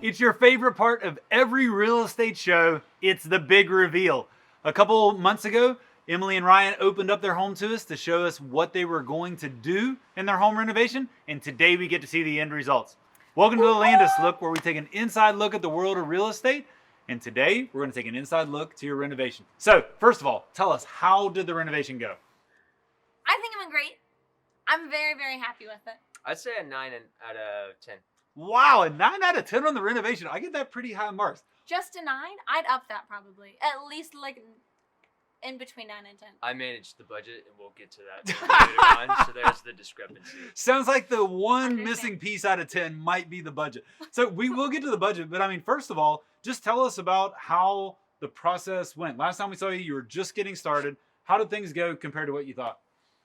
It's your favorite part of every real estate show. It's the big reveal. A couple months ago, Emily and Ryan opened up their home to us to show us what they were going to do in their home renovation, and today we get to see the end results. Welcome to the Landis Look, where we take an inside look at the world of real estate, and today we're going to take an inside look to your renovation. So, first of all, tell us, how did the renovation go? I think it went great. I'm very, very happy with it. I'd say a 9 out of 10. Wow, a 9 out of 10 on the renovation. I get that pretty high marks. Just a 9? I'd up that probably. At least like in between 9 and 10. I managed the budget, and we'll get to that later on, so there's the discrepancy. Sounds like the one missing piece out of 10 might be the budget. So we will get to the budget, but I mean, first of all, just tell us about how the process went. Last time we saw you, you were just getting started. How did things go compared to what you thought?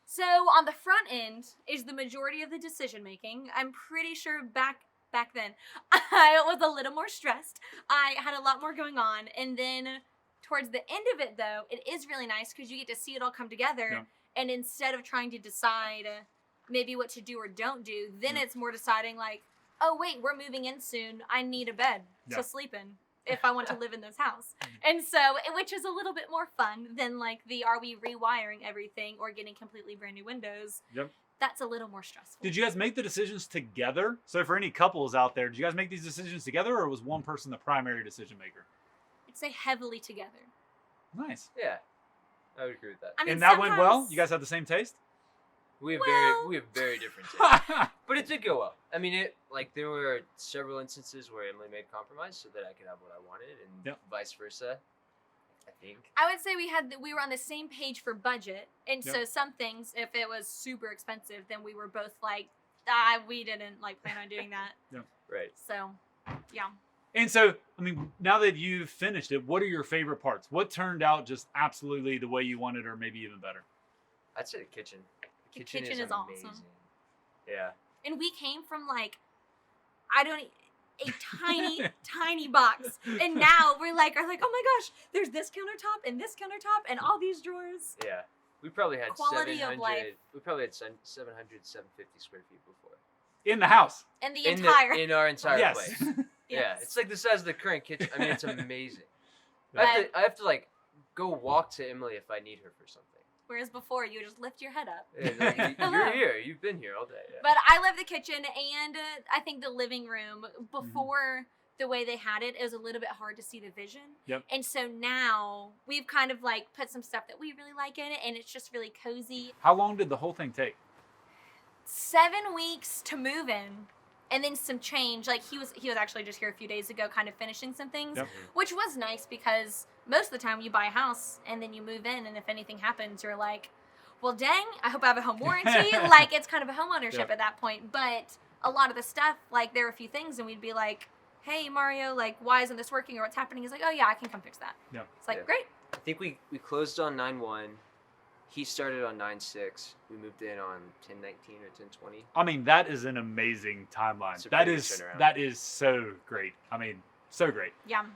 So on the front end is the majority of the decision making. I'm pretty sure back then I was a little more stressed. I had a lot more going on, and then towards the end of it though, it is really nice because you get to see it all come together. Yeah. And instead of trying to decide maybe what to do or don't do, then it's more deciding like, oh wait, we're moving in soon. I need a bed to sleep in if I want to live in this house. And so, which is a little bit more fun than like are we rewiring everything or getting completely brand new windows? Yep. That's a little more stressful. Did you guys make the decisions together? So for any couples out there, did you guys make these decisions together, or was one person the primary decision maker? I'd say heavily together. Nice. Yeah, I would agree with that. I mean, and that went well? You guys had the same taste? We have very different tastes. But it did go well. I mean, there were several instances where Emily made compromise so that I could have what I wanted, and vice versa. I think. I would say we were on the same page for budget, and so some things, if it was super expensive, then we were both like, we didn't like plan on doing that. Yeah. Right. So, yeah. And so, I mean, now that you've finished it, what are your favorite parts? What turned out just absolutely the way you wanted, or maybe even better? I'd say the kitchen. The kitchen is amazing. awesome. Yeah. And we came from a tiny box, and now we're like, oh my gosh, there's this countertop and all these drawers. Yeah, we probably had Quality of life. We probably had 750 square feet before. In the house. In the entire. In our entire yes. place. Yes. Yeah, it's like the size of the current kitchen. I mean, it's amazing. I have to like go walk to Emily if I need her for something. Whereas before, you just lift your head up. You're here. You've been here all day. Yeah. But I love the kitchen, and I think the living room, before the way they had it, it was a little bit hard to see the vision. Yep. And so now we've kind of like put some stuff that we really like in it, and it's just really cozy. How long did the whole thing take? 7 weeks to move in. And then some change. Like he was actually just here a few days ago kind of finishing some things, which was nice because most of the time you buy a house and then you move in, and if anything happens, you're like, well, dang, I hope I have a home warranty. Like it's kind of a home ownership at that point. But a lot of the stuff, like there are a few things and we'd be like, hey, Mario, like why isn't this working or what's happening? He's like, oh yeah, I can come fix that. Yeah. It's like, great. I think we closed on 9/1. He started on 9/6. We moved in on 10/19 or 10/20. I mean, that is an amazing timeline. That is so great. I mean, so great. Yeah.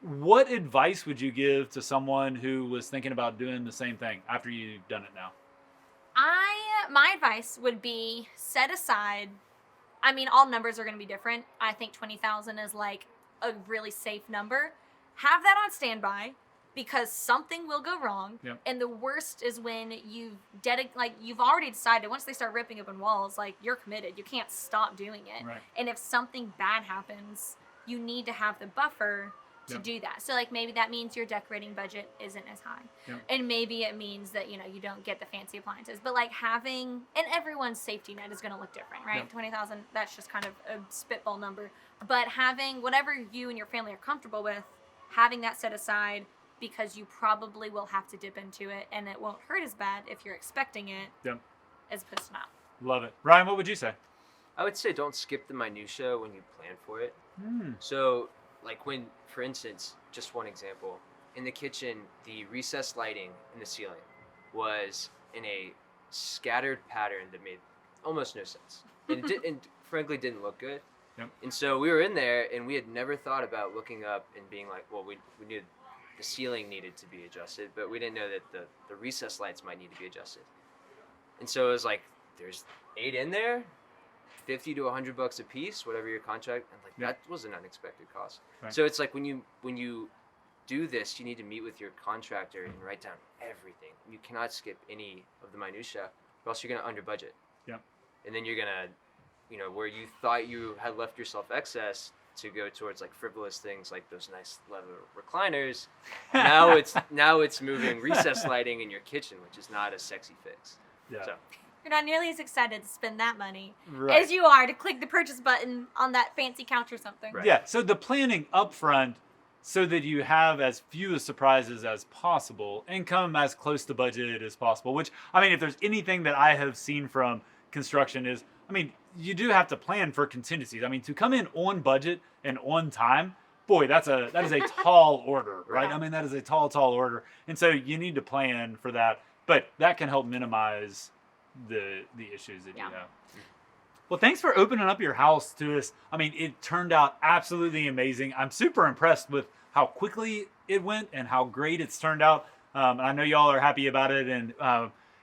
What advice would you give to someone who was thinking about doing the same thing after you've done it now? My advice would be set aside. I mean, all numbers are going to be different. I think 20,000 is like a really safe number. Have that on standby, because something will go wrong. Yep. And the worst is when you've already decided, once they start ripping open walls, like you're committed. You can't stop doing it. Right. And if something bad happens, you need to have the buffer to do that. So like maybe that means your decorating budget isn't as high. Yep. And maybe it means that, you don't get the fancy appliances. But like and everyone's safety net is going to look different, right? Yep. 20,000, that's just kind of a spitball number. But having whatever you and your family are comfortable with, having that set aside, because you probably will have to dip into it, and it won't hurt as bad if you're expecting it, as opposed to not. Love it. Ryan, what would you say? I would say don't skip the minutia when you plan for it. So, like when, for instance, just one example, in the kitchen, the recessed lighting in the ceiling was in a scattered pattern that made almost no sense. And frankly didn't look good. Yep. And so we were in there, and we had never thought about looking up and being like, well, we knew the ceiling needed to be adjusted, but we didn't know that the recessed lights might need to be adjusted. And so it was like, there's 8 in there. $50 to $100 a piece, whatever your contract, and like Yeah. that was an unexpected cost. Right. So it's like when you do this, you need to meet with your contractor and write down everything. You cannot skip any of the minutia, or else you're gonna under budget. Yep. And then you're gonna, where you thought you had left yourself excess to go towards like frivolous things like those nice leather recliners. now it's moving recessed lighting in your kitchen, which is not a sexy fix. Yeah. So You're not nearly as excited to spend that money Right. as you are to click the purchase button on that fancy couch or something. Right. Yeah, so the planning up front so that you have as few surprises as possible and come as close to budget as possible, which, I mean, if there's anything that I have seen from construction is, I mean, you do have to plan for contingencies. I mean, to come in on budget and on time, boy, that is a tall order, right? I mean, that is a tall order. And so you need to plan for that, but that can help minimize the issues that you have. Well, thanks for opening up your house to us. I mean, it turned out absolutely amazing. I'm super impressed with how quickly it went and how great it's turned out. I know y'all are happy about it. And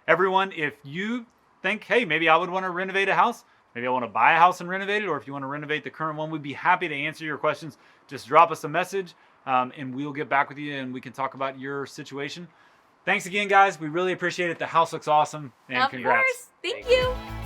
everyone, if you think, hey, maybe I would want to renovate a house, maybe I want to buy a house and renovate it, or if you want to renovate the current one, we'd be happy to answer your questions. Just drop us a message and we'll get back with you and we can talk about your situation. Thanks again, guys. We really appreciate it. The house looks awesome. And Of congrats. course. Thank you.